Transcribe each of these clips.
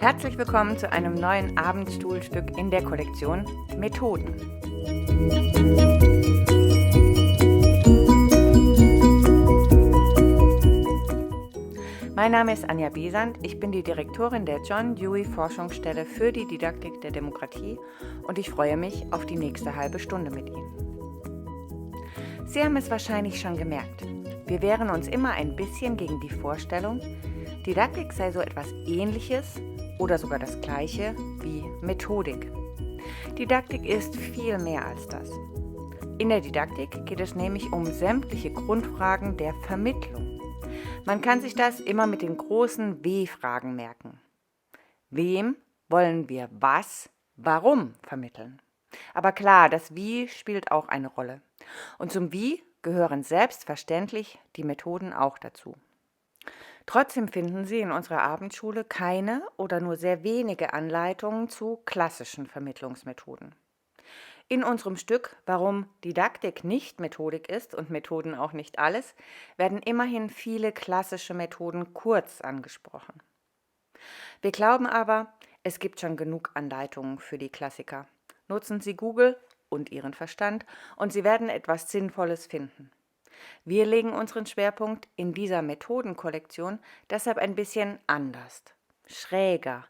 Herzlich willkommen zu einem neuen Abendstuhlstück in der Kollektion Methoden. Mein Name ist Anja Besant, ich bin die Direktorin der John Dewey Forschungsstelle für die Didaktik der Demokratie und ich freue mich auf die nächste halbe Stunde mit Ihnen. Sie haben es wahrscheinlich schon gemerkt, wir wehren uns immer ein bisschen gegen die Vorstellung, Didaktik sei so etwas Ähnliches oder sogar das Gleiche wie Methodik. Didaktik ist viel mehr als das. In der Didaktik geht es nämlich um sämtliche Grundfragen der Vermittlung. Man kann sich das immer mit den großen W-Fragen merken. Wem wollen wir was, warum vermitteln? Aber klar, das Wie spielt auch eine Rolle. Und zum Wie gehören selbstverständlich die Methoden auch dazu. Trotzdem finden Sie in unserer Abendschule keine oder nur sehr wenige Anleitungen zu klassischen Vermittlungsmethoden. In unserem Stück Warum Didaktik nicht Methodik ist und Methoden auch nicht alles, werden immerhin viele klassische Methoden kurz angesprochen. Wir glauben aber, es gibt schon genug Anleitungen für die Klassiker. Nutzen Sie Google und Ihren Verstand und Sie werden etwas Sinnvolles finden. Wir legen unseren Schwerpunkt in dieser Methodenkollektion deshalb ein bisschen anders, schräger,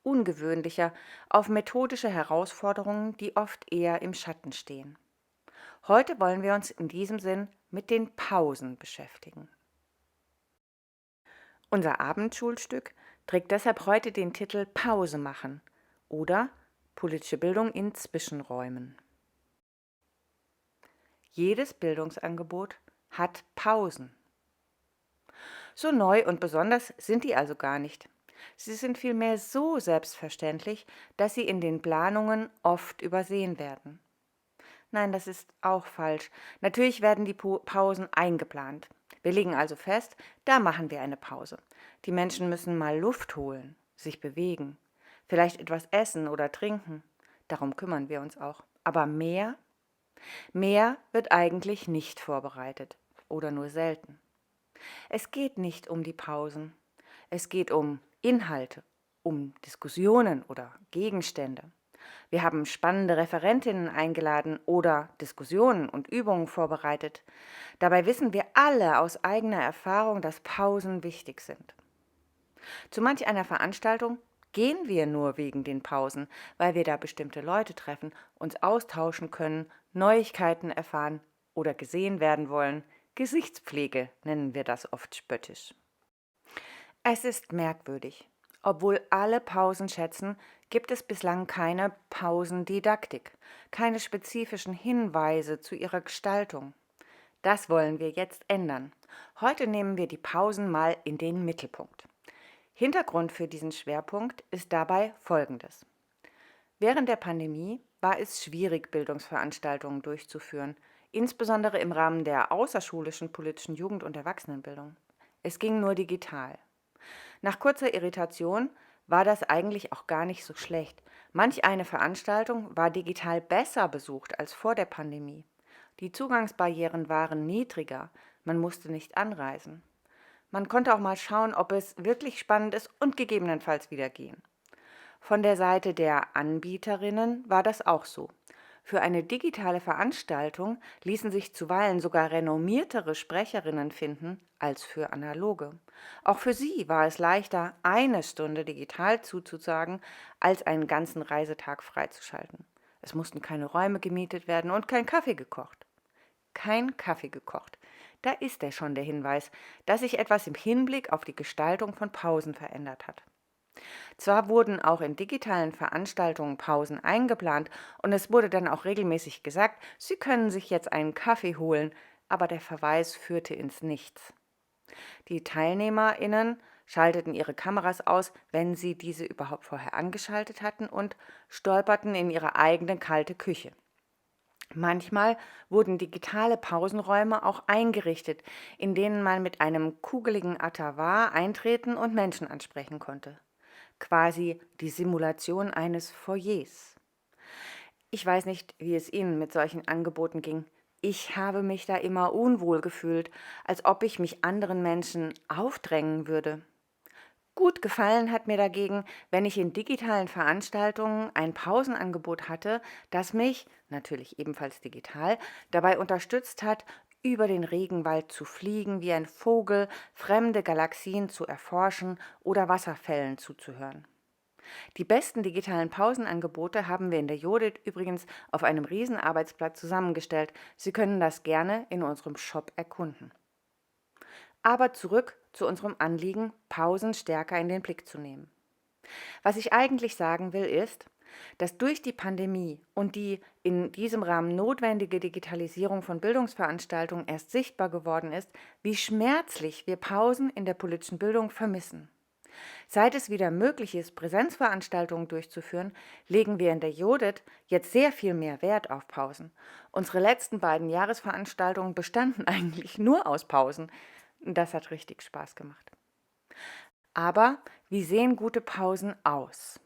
ungewöhnlicher auf methodische Herausforderungen, die oft eher im Schatten stehen. Heute wollen wir uns in diesem Sinn mit den Pausen beschäftigen. Unser Abendschulstück trägt deshalb heute den Titel Pause machen oder politische Bildung in Zwischenräumen. Jedes Bildungsangebot hat Pausen. So neu und besonders sind die also gar nicht. Sie sind vielmehr so selbstverständlich, dass sie in den Planungen oft übersehen werden. Nein, das ist auch falsch. Natürlich werden die Pausen eingeplant. Wir legen also fest, da machen wir eine Pause. Die Menschen müssen mal Luft holen, sich bewegen, vielleicht etwas essen oder trinken. Darum kümmern wir uns auch. Aber mehr wird eigentlich nicht vorbereitet oder nur selten. Es geht nicht um die Pausen. Es geht um Inhalte, um Diskussionen oder Gegenstände. Wir haben spannende Referentinnen eingeladen oder Diskussionen und Übungen vorbereitet. Dabei wissen wir alle aus eigener Erfahrung, dass Pausen wichtig sind. Zu manch einer Veranstaltung gehen wir nur wegen den Pausen, weil wir da bestimmte Leute treffen, uns austauschen können, Neuigkeiten erfahren oder gesehen werden wollen. Gesichtspflege nennen wir das oft spöttisch. Es ist merkwürdig. Obwohl alle Pausen schätzen, gibt es bislang keine Pausendidaktik, keine spezifischen Hinweise zu ihrer Gestaltung. Das wollen wir jetzt ändern. Heute nehmen wir die Pausen mal in den Mittelpunkt. Hintergrund für diesen Schwerpunkt ist dabei Folgendes. Während der Pandemie war es schwierig, Bildungsveranstaltungen durchzuführen, insbesondere im Rahmen der außerschulischen politischen Jugend- und Erwachsenenbildung. Es ging nur digital. Nach kurzer Irritation war das eigentlich auch gar nicht so schlecht. Manch eine Veranstaltung war digital besser besucht als vor der Pandemie. Die Zugangsbarrieren waren niedriger, man musste nicht anreisen. Man konnte auch mal schauen, ob es wirklich spannend ist und gegebenenfalls wieder gehen. Von der Seite der Anbieterinnen war das auch so. Für eine digitale Veranstaltung ließen sich zuweilen sogar renommiertere Sprecherinnen finden als für analoge. Auch für sie war es leichter, eine Stunde digital zuzusagen, als einen ganzen Reisetag freizuschalten. Es mussten keine Räume gemietet werden und kein Kaffee gekocht. Kein Kaffee gekocht. Da ist schon der Hinweis, dass sich etwas im Hinblick auf die Gestaltung von Pausen verändert hat. Zwar wurden auch in digitalen Veranstaltungen Pausen eingeplant und es wurde dann auch regelmäßig gesagt, Sie können sich jetzt einen Kaffee holen, aber der Verweis führte ins Nichts. Die TeilnehmerInnen schalteten ihre Kameras aus, wenn sie diese überhaupt vorher angeschaltet hatten und stolperten in ihre eigene kalte Küche. Manchmal wurden digitale Pausenräume auch eingerichtet, in denen man mit einem kugeligen Atavar eintreten und Menschen ansprechen konnte. Quasi die Simulation eines Foyers. Ich weiß nicht, wie es Ihnen mit solchen Angeboten ging. Ich habe mich da immer unwohl gefühlt, als ob ich mich anderen Menschen aufdrängen würde. Gut gefallen hat mir dagegen, wenn ich in digitalen Veranstaltungen ein Pausenangebot hatte, das mich, natürlich ebenfalls digital, dabei unterstützt hat, über den Regenwald zu fliegen wie ein Vogel, fremde Galaxien zu erforschen oder Wasserfällen zuzuhören. Die besten digitalen Pausenangebote haben wir in der Judith übrigens auf einem Riesenarbeitsblatt zusammengestellt. Sie können das gerne in unserem Shop erkunden. Aber zurück zu unserem Anliegen, Pausen stärker in den Blick zu nehmen. Was ich eigentlich sagen will, ist, dass durch die Pandemie und die in diesem Rahmen notwendige Digitalisierung von Bildungsveranstaltungen erst sichtbar geworden ist, wie schmerzlich wir Pausen in der politischen Bildung vermissen. Seit es wieder möglich ist, Präsenzveranstaltungen durchzuführen, legen wir in der Judith jetzt sehr viel mehr Wert auf Pausen. Unsere letzten beiden Jahresveranstaltungen bestanden eigentlich nur aus Pausen. Das hat richtig Spaß gemacht. Aber wie sehen gute Pausen aus?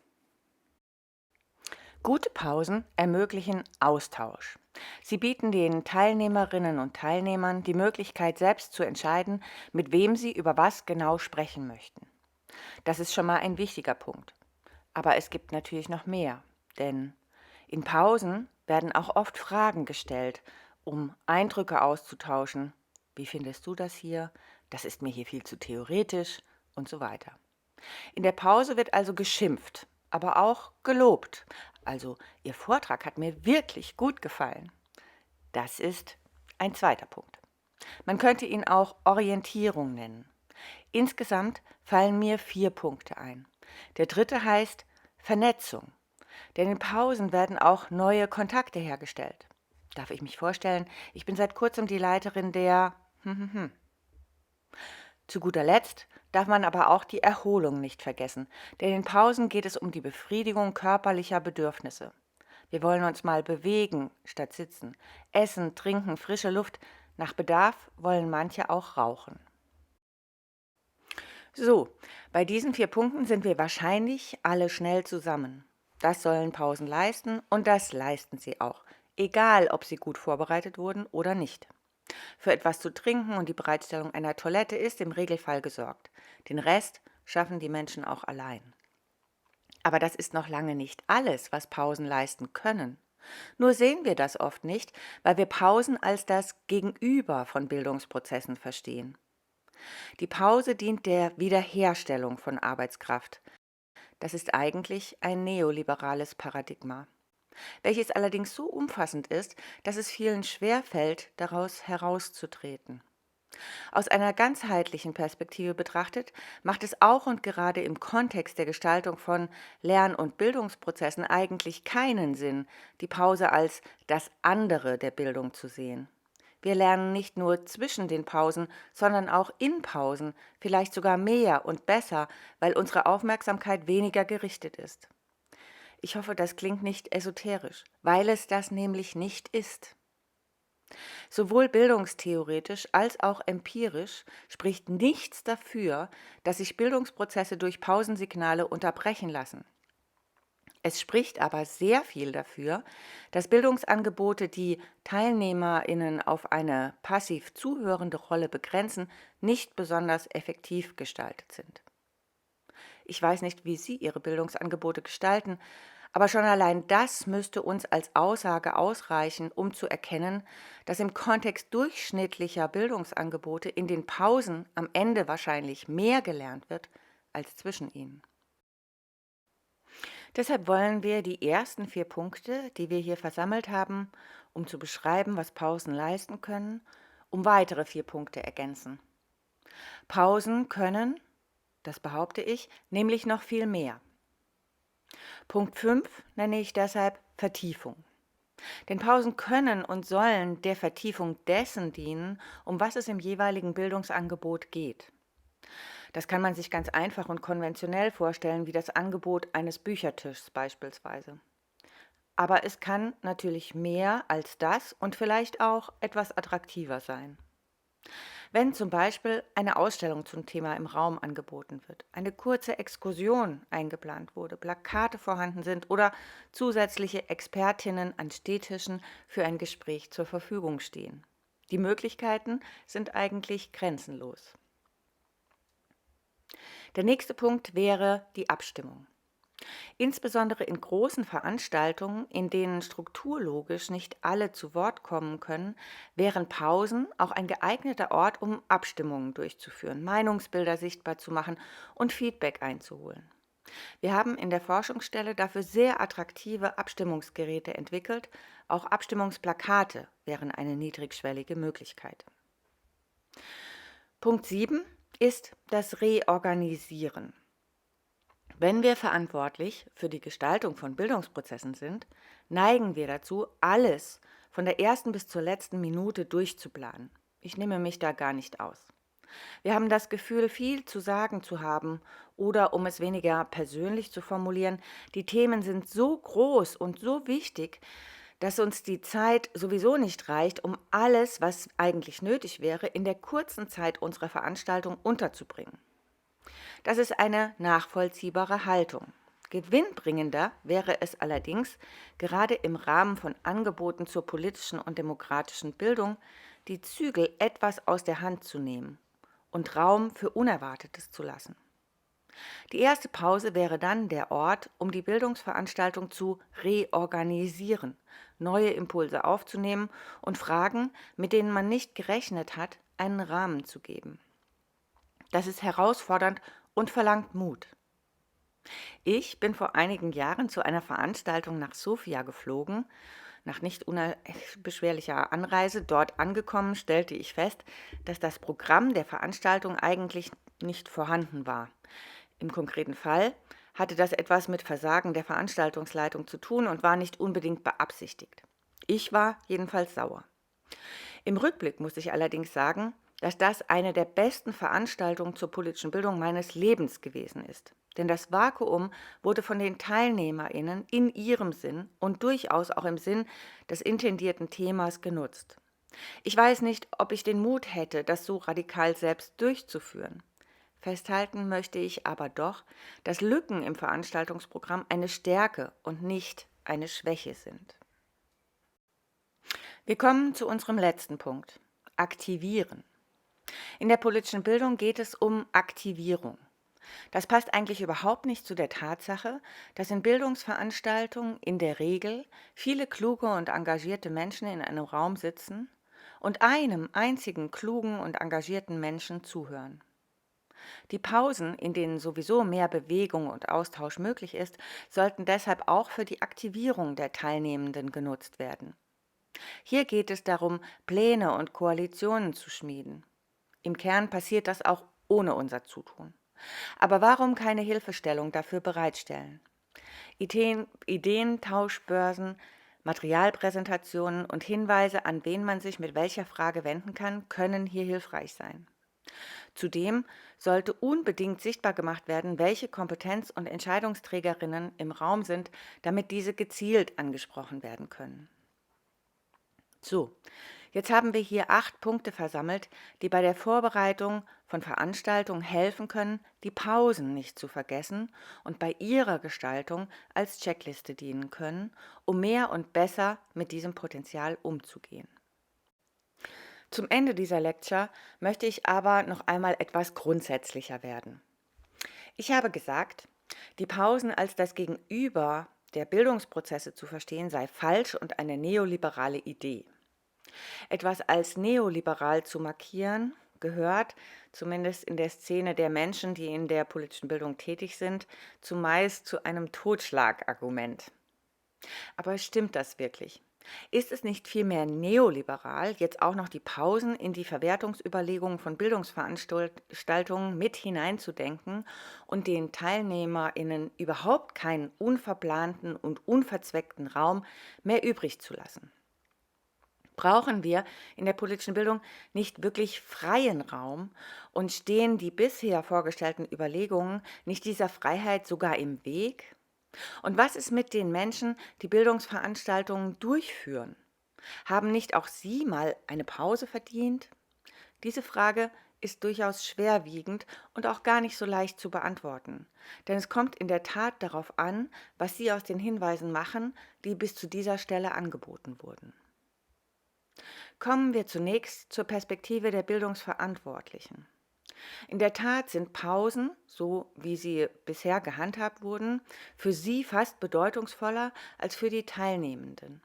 Gute Pausen ermöglichen Austausch. Sie bieten den Teilnehmerinnen und Teilnehmern die Möglichkeit, selbst zu entscheiden, mit wem sie über was genau sprechen möchten. Das ist schon mal ein wichtiger Punkt. Aber es gibt natürlich noch mehr, denn in Pausen werden auch oft Fragen gestellt, um Eindrücke auszutauschen. Wie findest du das hier? Das ist mir hier viel zu theoretisch und so weiter. In der Pause wird also geschimpft, aber auch gelobt. Also, Ihr Vortrag hat mir wirklich gut gefallen. Das ist ein zweiter Punkt. Man könnte ihn auch Orientierung nennen. Insgesamt fallen mir 4 Punkte ein. Der dritte heißt Vernetzung. Denn in Pausen werden auch neue Kontakte hergestellt. Darf ich mich vorstellen, ich bin seit kurzem die Leiterin der. Zu guter Letzt darf man aber auch die Erholung nicht vergessen, denn in Pausen geht es um die Befriedigung körperlicher Bedürfnisse. Wir wollen uns mal bewegen statt sitzen, essen, trinken, frische Luft. Nach Bedarf wollen manche auch rauchen. So, bei diesen 4 Punkten sind wir wahrscheinlich alle schnell zusammen. Das sollen Pausen leisten und das leisten sie auch, egal ob sie gut vorbereitet wurden oder nicht. Für etwas zu trinken und die Bereitstellung einer Toilette ist im Regelfall gesorgt. Den Rest schaffen die Menschen auch allein. Aber das ist noch lange nicht alles, was Pausen leisten können. Nur sehen wir das oft nicht, weil wir Pausen als das Gegenüber von Bildungsprozessen verstehen. Die Pause dient der Wiederherstellung von Arbeitskraft. Das ist eigentlich ein neoliberales Paradigma, welches allerdings so umfassend ist, dass es vielen schwerfällt, daraus herauszutreten. Aus einer ganzheitlichen Perspektive betrachtet, macht es auch und gerade im Kontext der Gestaltung von Lern- und Bildungsprozessen eigentlich keinen Sinn, die Pause als das andere der Bildung zu sehen. Wir lernen nicht nur zwischen den Pausen, sondern auch in Pausen, vielleicht sogar mehr und besser, weil unsere Aufmerksamkeit weniger gerichtet ist. Ich hoffe, das klingt nicht esoterisch, weil es das nämlich nicht ist. Sowohl bildungstheoretisch als auch empirisch spricht nichts dafür, dass sich Bildungsprozesse durch Pausensignale unterbrechen lassen. Es spricht aber sehr viel dafür, dass Bildungsangebote, die TeilnehmerInnen auf eine passiv zuhörende Rolle begrenzen, nicht besonders effektiv gestaltet sind. Ich weiß nicht, wie Sie Ihre Bildungsangebote gestalten, aber schon allein das müsste uns als Aussage ausreichen, um zu erkennen, dass im Kontext durchschnittlicher Bildungsangebote in den Pausen am Ende wahrscheinlich mehr gelernt wird als zwischen ihnen. Deshalb wollen wir die ersten 4 Punkte, die wir hier versammelt haben, um zu beschreiben, was Pausen leisten können, um weitere 4 Punkte ergänzen. Pausen können, das behaupte ich, nämlich noch viel mehr. Punkt 5 nenne ich deshalb Vertiefung. Denn Pausen können und sollen der Vertiefung dessen dienen, um was es im jeweiligen Bildungsangebot geht. Das kann man sich ganz einfach und konventionell vorstellen, wie das Angebot eines Büchertischs beispielsweise. Aber es kann natürlich mehr als das und vielleicht auch etwas attraktiver sein. Wenn zum Beispiel eine Ausstellung zum Thema im Raum angeboten wird, eine kurze Exkursion eingeplant wurde, Plakate vorhanden sind oder zusätzliche Expertinnen an Stehtischen für ein Gespräch zur Verfügung stehen. Die Möglichkeiten sind eigentlich grenzenlos. Der nächste Punkt wäre die Abstimmung. Insbesondere in großen Veranstaltungen, in denen strukturlogisch nicht alle zu Wort kommen können, wären Pausen auch ein geeigneter Ort, um Abstimmungen durchzuführen, Meinungsbilder sichtbar zu machen und Feedback einzuholen. Wir haben in der Forschungsstelle dafür sehr attraktive Abstimmungsgeräte entwickelt. Auch Abstimmungsplakate wären eine niedrigschwellige Möglichkeit. Punkt 7 ist das Reorganisieren. Wenn wir verantwortlich für die Gestaltung von Bildungsprozessen sind, neigen wir dazu, alles von der ersten bis zur letzten Minute durchzuplanen. Ich nehme mich da gar nicht aus. Wir haben das Gefühl, viel zu sagen zu haben oder, um es weniger persönlich zu formulieren, die Themen sind so groß und so wichtig, dass uns die Zeit sowieso nicht reicht, um alles, was eigentlich nötig wäre, in der kurzen Zeit unserer Veranstaltung unterzubringen. Das ist eine nachvollziehbare Haltung. Gewinnbringender wäre es allerdings, gerade im Rahmen von Angeboten zur politischen und demokratischen Bildung, die Zügel etwas aus der Hand zu nehmen und Raum für Unerwartetes zu lassen. Die erste Pause wäre dann der Ort, um die Bildungsveranstaltung zu reorganisieren, neue Impulse aufzunehmen und Fragen, mit denen man nicht gerechnet hat, einen Rahmen zu geben. Das ist herausfordernd und verlangt Mut. Ich bin vor einigen Jahren zu einer Veranstaltung nach Sofia geflogen. Nach nicht unbeschwerlicher Anreise dort angekommen, stellte ich fest, dass das Programm der Veranstaltung eigentlich nicht vorhanden war. Im konkreten Fall hatte das etwas mit Versagen der Veranstaltungsleitung zu tun und war nicht unbedingt beabsichtigt. Ich war jedenfalls sauer. Im Rückblick muss ich allerdings sagen, dass das eine der besten Veranstaltungen zur politischen Bildung meines Lebens gewesen ist. Denn das Vakuum wurde von den TeilnehmerInnen in ihrem Sinn und durchaus auch im Sinn des intendierten Themas genutzt. Ich weiß nicht, ob ich den Mut hätte, das so radikal selbst durchzuführen. Festhalten möchte ich aber doch, dass Lücken im Veranstaltungsprogramm eine Stärke und nicht eine Schwäche sind. Wir kommen zu unserem letzten Punkt: Aktivieren. In der politischen Bildung geht es um Aktivierung. Das passt eigentlich überhaupt nicht zu der Tatsache, dass in Bildungsveranstaltungen in der Regel viele kluge und engagierte Menschen in einem Raum sitzen und einem einzigen klugen und engagierten Menschen zuhören. Die Pausen, in denen sowieso mehr Bewegung und Austausch möglich ist, sollten deshalb auch für die Aktivierung der Teilnehmenden genutzt werden. Hier geht es darum, Pläne und Koalitionen zu schmieden. Im Kern passiert das auch ohne unser Zutun. Aber warum keine Hilfestellung dafür bereitstellen? Ideentauschbörsen, Materialpräsentationen und Hinweise, an wen man sich mit welcher Frage wenden kann, können hier hilfreich sein. Zudem sollte unbedingt sichtbar gemacht werden, welche Kompetenz- und Entscheidungsträgerinnen im Raum sind, damit diese gezielt angesprochen werden können. So, jetzt haben wir hier 8 Punkte versammelt, die bei der Vorbereitung von Veranstaltungen helfen können, die Pausen nicht zu vergessen und bei ihrer Gestaltung als Checkliste dienen können, um mehr und besser mit diesem Potenzial umzugehen. Zum Ende dieser Lecture möchte ich aber noch einmal etwas grundsätzlicher werden. Ich habe gesagt, die Pausen als das Gegenüber der Bildungsprozesse zu verstehen sei falsch und eine neoliberale Idee. Etwas als neoliberal zu markieren, gehört, zumindest in der Szene der Menschen, die in der politischen Bildung tätig sind, zumeist zu einem Totschlagargument. Aber stimmt das wirklich? Ist es nicht vielmehr neoliberal, jetzt auch noch die Pausen in die Verwertungsüberlegungen von Bildungsveranstaltungen mit hineinzudenken und den TeilnehmerInnen überhaupt keinen unverplanten und unverzweckten Raum mehr übrig zu lassen? Brauchen wir in der politischen Bildung nicht wirklich freien Raum und stehen die bisher vorgestellten Überlegungen nicht dieser Freiheit sogar im Weg? Und was ist mit den Menschen, die Bildungsveranstaltungen durchführen? Haben nicht auch sie mal eine Pause verdient? Diese Frage ist durchaus schwerwiegend und auch gar nicht so leicht zu beantworten. Denn es kommt in der Tat darauf an, was Sie aus den Hinweisen machen, die bis zu dieser Stelle angeboten wurden. Kommen wir zunächst zur Perspektive der Bildungsverantwortlichen. In der Tat sind Pausen, so wie sie bisher gehandhabt wurden, für sie fast bedeutungsvoller als für die Teilnehmenden.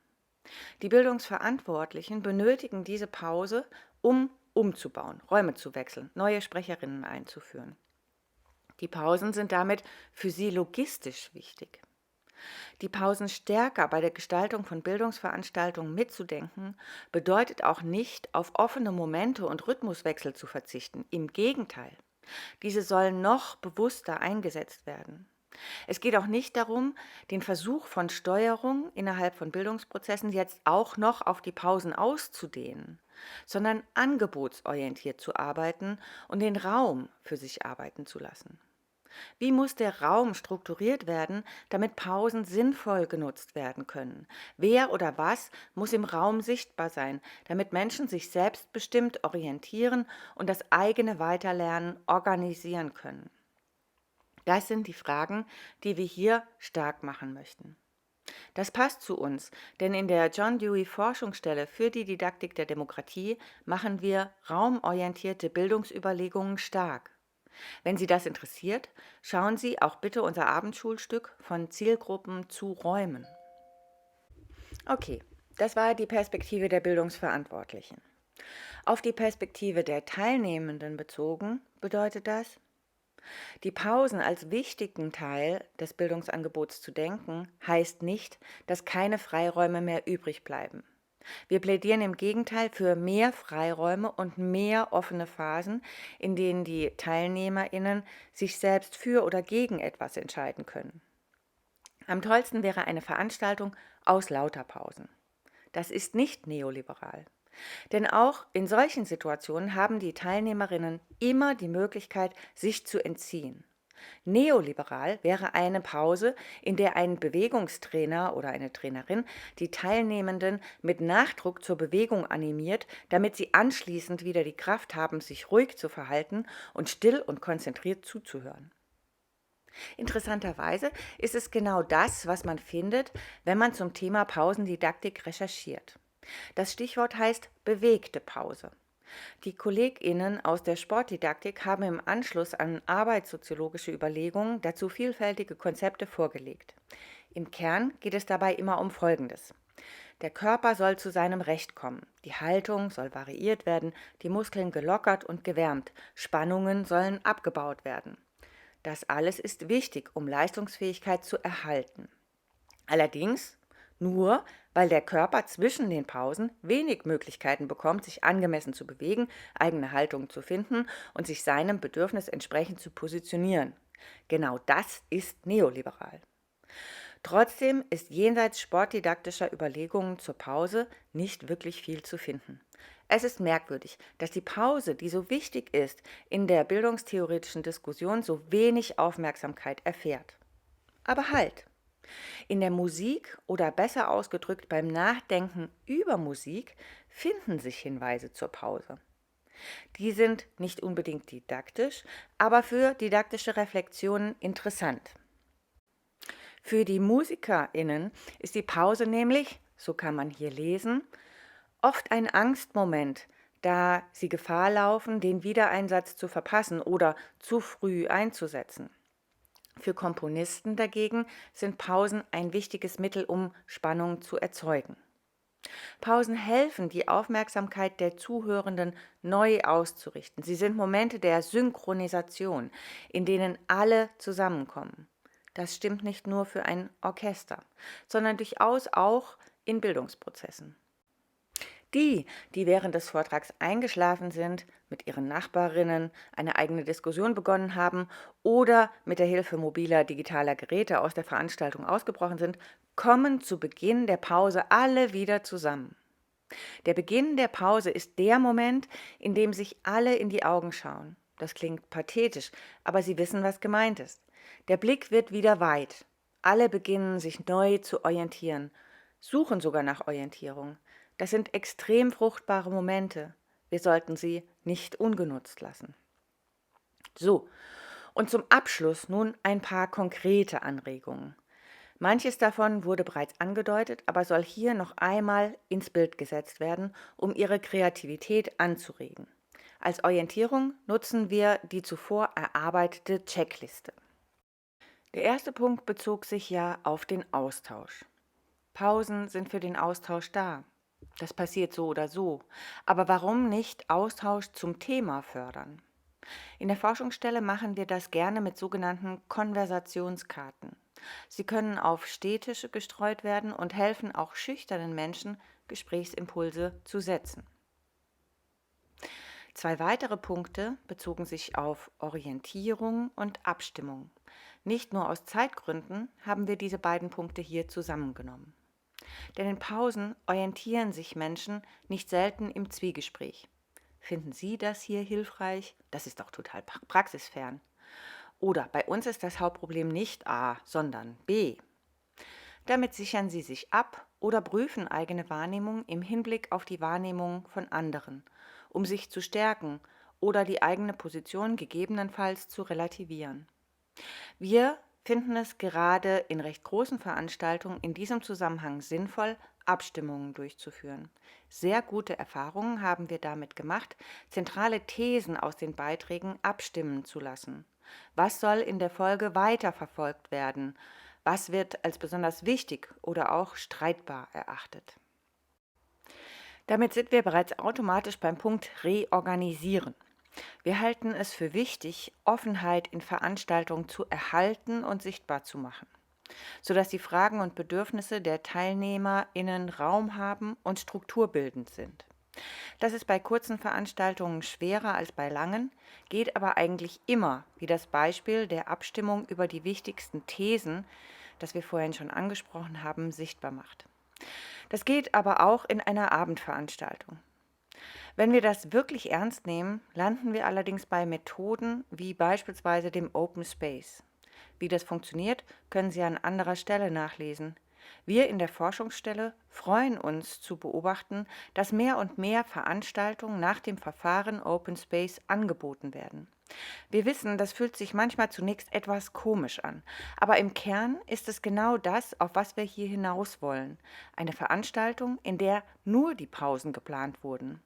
Die Bildungsverantwortlichen benötigen diese Pause, um umzubauen, Räume zu wechseln, neue Sprecherinnen einzuführen. Die Pausen sind damit für sie logistisch wichtig. Die Pausen stärker bei der Gestaltung von Bildungsveranstaltungen mitzudenken, bedeutet auch nicht, auf offene Momente und Rhythmuswechsel zu verzichten. Im Gegenteil, diese sollen noch bewusster eingesetzt werden. Es geht auch nicht darum, den Versuch von Steuerung innerhalb von Bildungsprozessen jetzt auch noch auf die Pausen auszudehnen, sondern angebotsorientiert zu arbeiten und den Raum für sich arbeiten zu lassen. Wie muss der Raum strukturiert werden, damit Pausen sinnvoll genutzt werden können? Wer oder was muss im Raum sichtbar sein, damit Menschen sich selbstbestimmt orientieren und das eigene Weiterlernen organisieren können? Das sind die Fragen, die wir hier stark machen möchten. Das passt zu uns, denn in der John Dewey Forschungsstelle für die Didaktik der Demokratie machen wir raumorientierte Bildungsüberlegungen stark. Wenn Sie das interessiert, schauen Sie auch bitte unser Abendschulstück von Zielgruppen zu Räumen. Okay, das war die Perspektive der Bildungsverantwortlichen. Auf die Perspektive der Teilnehmenden bezogen bedeutet das, die Pausen als wichtigen Teil des Bildungsangebots zu denken, heißt nicht, dass keine Freiräume mehr übrig bleiben. Wir plädieren im Gegenteil für mehr Freiräume und mehr offene Phasen, in denen die TeilnehmerInnen sich selbst für oder gegen etwas entscheiden können. Am tollsten wäre eine Veranstaltung aus lauter Pausen. Das ist nicht neoliberal. Denn auch in solchen Situationen haben die Teilnehmerinnen immer die Möglichkeit, sich zu entziehen. Neoliberal wäre eine Pause, in der ein Bewegungstrainer oder eine Trainerin die Teilnehmenden mit Nachdruck zur Bewegung animiert, damit sie anschließend wieder die Kraft haben, sich ruhig zu verhalten und still und konzentriert zuzuhören. Interessanterweise ist es genau das, was man findet, wenn man zum Thema Pausendidaktik recherchiert. Das Stichwort heißt bewegte Pause. Die KollegInnen aus der Sportdidaktik haben im Anschluss an arbeitssoziologische Überlegungen dazu vielfältige Konzepte vorgelegt. Im Kern geht es dabei immer um Folgendes. Der Körper soll zu seinem Recht kommen, die Haltung soll variiert werden, die Muskeln gelockert und gewärmt, Spannungen sollen abgebaut werden. Das alles ist wichtig, um Leistungsfähigkeit zu erhalten. Allerdings nur, weil der Körper zwischen den Pausen wenig Möglichkeiten bekommt, sich angemessen zu bewegen, eigene Haltung zu finden und sich seinem Bedürfnis entsprechend zu positionieren. Genau das ist neoliberal. Trotzdem ist jenseits sportdidaktischer Überlegungen zur Pause nicht wirklich viel zu finden. Es ist merkwürdig, dass die Pause, die so wichtig ist, in der bildungstheoretischen Diskussion so wenig Aufmerksamkeit erfährt. Aber halt! In der Musik oder besser ausgedrückt beim Nachdenken über Musik finden sich Hinweise zur Pause. Die sind nicht unbedingt didaktisch, aber für didaktische Reflexionen interessant. Für die MusikerInnen ist die Pause nämlich, so kann man hier lesen, oft ein Angstmoment, da sie Gefahr laufen, den Wiedereinsatz zu verpassen oder zu früh einzusetzen. Für Komponisten dagegen sind Pausen ein wichtiges Mittel, um Spannung zu erzeugen. Pausen helfen, die Aufmerksamkeit der Zuhörenden neu auszurichten. Sie sind Momente der Synchronisation, in denen alle zusammenkommen. Das stimmt nicht nur für ein Orchester, sondern durchaus auch in Bildungsprozessen. Die während des Vortrags eingeschlafen sind, mit ihren Nachbarinnen eine eigene Diskussion begonnen haben oder mit der Hilfe mobiler digitaler Geräte aus der Veranstaltung ausgebrochen sind, kommen zu Beginn der Pause alle wieder zusammen. Der Beginn der Pause ist der Moment, in dem sich alle in die Augen schauen. Das klingt pathetisch, aber Sie wissen, was gemeint ist. Der Blick wird wieder weit. Alle beginnen sich neu zu orientieren, suchen sogar nach Orientierung. Das sind extrem fruchtbare Momente. Wir sollten sie nicht ungenutzt lassen. So, und zum Abschluss nun ein paar konkrete Anregungen. Manches davon wurde bereits angedeutet, aber soll hier noch einmal ins Bild gesetzt werden, um Ihre Kreativität anzuregen. Als Orientierung nutzen wir die zuvor erarbeitete Checkliste. Der erste Punkt bezog sich ja auf den Austausch. Pausen sind für den Austausch da. Das passiert so oder so. Aber warum nicht Austausch zum Thema fördern? In der Forschungsstelle machen wir das gerne mit sogenannten Konversationskarten. Sie können auf Stehtische gestreut werden und helfen auch schüchternen Menschen, Gesprächsimpulse zu setzen. Zwei weitere Punkte bezogen sich auf Orientierung und Abstimmung. Nicht nur aus Zeitgründen haben wir diese beiden Punkte hier zusammengenommen. Denn in Pausen orientieren sich Menschen nicht selten im Zwiegespräch. Finden Sie das hier hilfreich? Das ist doch total praxisfern. Oder bei uns ist das Hauptproblem nicht A, sondern B. Damit sichern Sie sich ab oder prüfen eigene Wahrnehmung im Hinblick auf die Wahrnehmung von anderen, um sich zu stärken oder die eigene Position gegebenenfalls zu relativieren. Wir finden es gerade in recht großen Veranstaltungen in diesem Zusammenhang sinnvoll, Abstimmungen durchzuführen. Sehr gute Erfahrungen haben wir damit gemacht, zentrale Thesen aus den Beiträgen abstimmen zu lassen. Was soll in der Folge weiterverfolgt werden? Was wird als besonders wichtig oder auch streitbar erachtet? Damit sind wir bereits automatisch beim Punkt Reorganisieren. Wir halten es für wichtig, Offenheit in Veranstaltungen zu erhalten und sichtbar zu machen, sodass die Fragen und Bedürfnisse der TeilnehmerInnen Raum haben und strukturbildend sind. Das ist bei kurzen Veranstaltungen schwerer als bei langen, geht aber eigentlich immer, wie das Beispiel der Abstimmung über die wichtigsten Thesen, das wir vorhin schon angesprochen haben, sichtbar macht. Das geht aber auch in einer Abendveranstaltung. Wenn wir das wirklich ernst nehmen, landen wir allerdings bei Methoden wie beispielsweise dem Open Space. Wie das funktioniert, können Sie an anderer Stelle nachlesen. Wir in der Forschungsstelle freuen uns zu beobachten, dass mehr und mehr Veranstaltungen nach dem Verfahren Open Space angeboten werden. Wir wissen, das fühlt sich manchmal zunächst etwas komisch an, aber im Kern ist es genau das, auf was wir hier hinaus wollen. Eine Veranstaltung, in der nur die Pausen geplant wurden.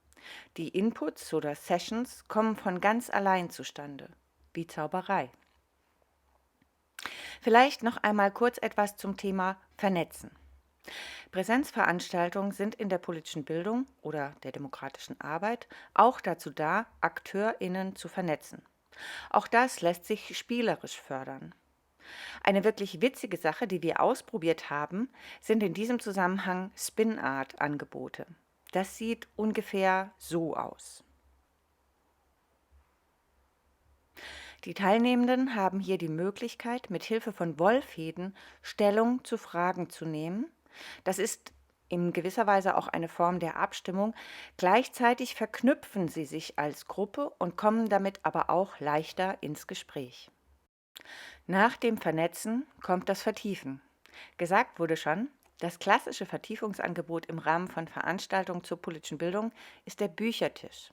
Die Inputs oder Sessions kommen von ganz allein zustande, wie Zauberei. Vielleicht noch einmal kurz etwas zum Thema Vernetzen. Präsenzveranstaltungen sind in der politischen Bildung oder der demokratischen Arbeit auch dazu da, AkteurInnen zu vernetzen. Auch das lässt sich spielerisch fördern. Eine wirklich witzige Sache, die wir ausprobiert haben, sind in diesem Zusammenhang Spin-Art-Angebote. Das sieht ungefähr so aus. Die Teilnehmenden haben hier die Möglichkeit, mit Hilfe von Wollfäden Stellung zu Fragen zu nehmen. Das ist in gewisser Weise auch eine Form der Abstimmung. Gleichzeitig verknüpfen sie sich als Gruppe und kommen damit aber auch leichter ins Gespräch. Nach dem Vernetzen kommt das Vertiefen. Gesagt wurde schon, das klassische Vertiefungsangebot im Rahmen von Veranstaltungen zur politischen Bildung ist der Büchertisch.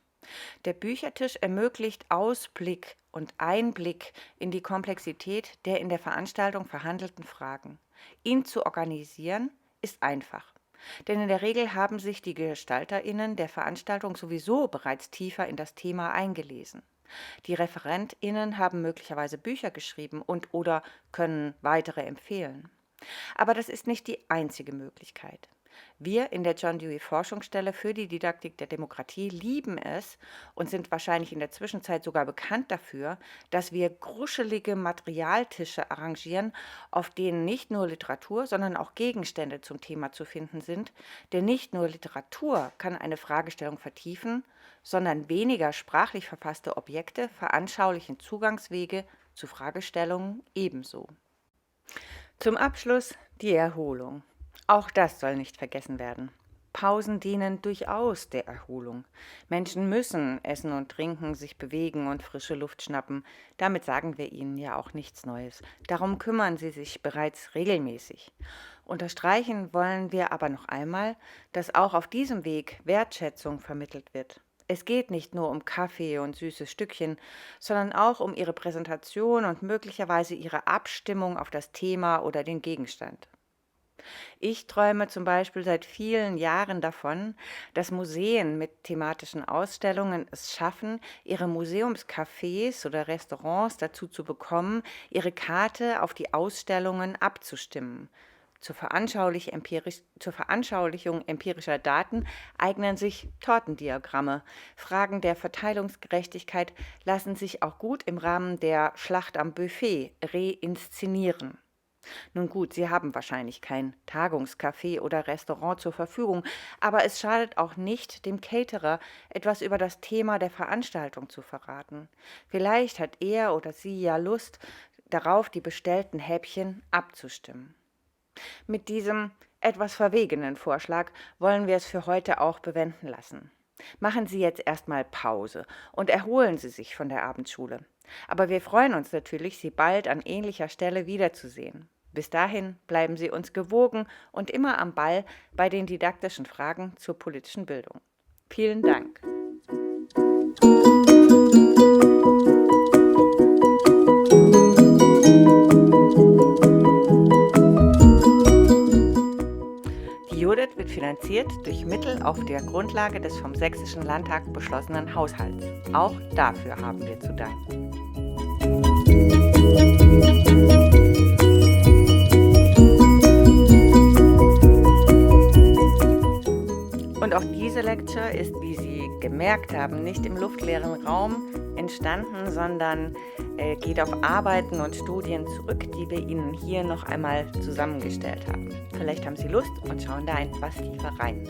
Der Büchertisch ermöglicht Ausblick und Einblick in die Komplexität der in der Veranstaltung verhandelten Fragen. Ihn zu organisieren ist einfach, denn in der Regel haben sich die GestalterInnen der Veranstaltung sowieso bereits tiefer in das Thema eingelesen. Die ReferentInnen haben möglicherweise Bücher geschrieben und oder können weitere empfehlen. Aber das ist nicht die einzige Möglichkeit. Wir in der John Dewey Forschungsstelle für die Didaktik der Demokratie lieben es und sind wahrscheinlich in der Zwischenzeit sogar bekannt dafür, dass wir gruschelige Materialtische arrangieren, auf denen nicht nur Literatur, sondern auch Gegenstände zum Thema zu finden sind. Denn nicht nur Literatur kann eine Fragestellung vertiefen, sondern weniger sprachlich verfasste Objekte veranschaulichen Zugangswege zu Fragestellungen ebenso. Zum Abschluss die Erholung. Auch das soll nicht vergessen werden. Pausen dienen durchaus der Erholung. Menschen müssen essen und trinken, sich bewegen und frische Luft schnappen. Damit sagen wir ihnen ja auch nichts Neues. Darum kümmern sie sich bereits regelmäßig. Unterstreichen wollen wir aber noch einmal, dass auch auf diesem Weg Wertschätzung vermittelt wird. Es geht nicht nur um Kaffee und süßes Stückchen, sondern auch um ihre Präsentation und möglicherweise ihre Abstimmung auf das Thema oder den Gegenstand. Ich träume zum Beispiel seit vielen Jahren davon, dass Museen mit thematischen Ausstellungen es schaffen, ihre Museumscafés oder Restaurants dazu zu bekommen, ihre Karte auf die Ausstellungen abzustimmen. Zur Veranschaulichung empirischer Daten eignen sich Tortendiagramme. Fragen der Verteilungsgerechtigkeit lassen sich auch gut im Rahmen der Schlacht am Buffet reinszenieren. Nun gut, Sie haben wahrscheinlich kein Tagungscafé oder Restaurant zur Verfügung, aber es schadet auch nicht, dem Caterer etwas über das Thema der Veranstaltung zu verraten. Vielleicht hat er oder sie ja Lust darauf, die bestellten Häppchen abzustimmen. Mit diesem etwas verwegenen Vorschlag wollen wir es für heute auch bewenden lassen. Machen Sie jetzt erstmal Pause und erholen Sie sich von der Abendschule. Aber wir freuen uns natürlich, Sie bald an ähnlicher Stelle wiederzusehen. Bis dahin bleiben Sie uns gewogen und immer am Ball bei den didaktischen Fragen zur politischen Bildung. Vielen Dank. Die Judith wird finanziert durch Mittel auf der Grundlage des vom Sächsischen Landtag beschlossenen Haushalts. Auch dafür haben wir zu danken. Und auch diese Lecture ist, wie Sie gemerkt haben, nicht im luftleeren Raum entstanden, sondern geht auf Arbeiten und Studien zurück, die wir Ihnen hier noch einmal zusammengestellt haben. Vielleicht haben Sie Lust und schauen da etwas tiefer rein.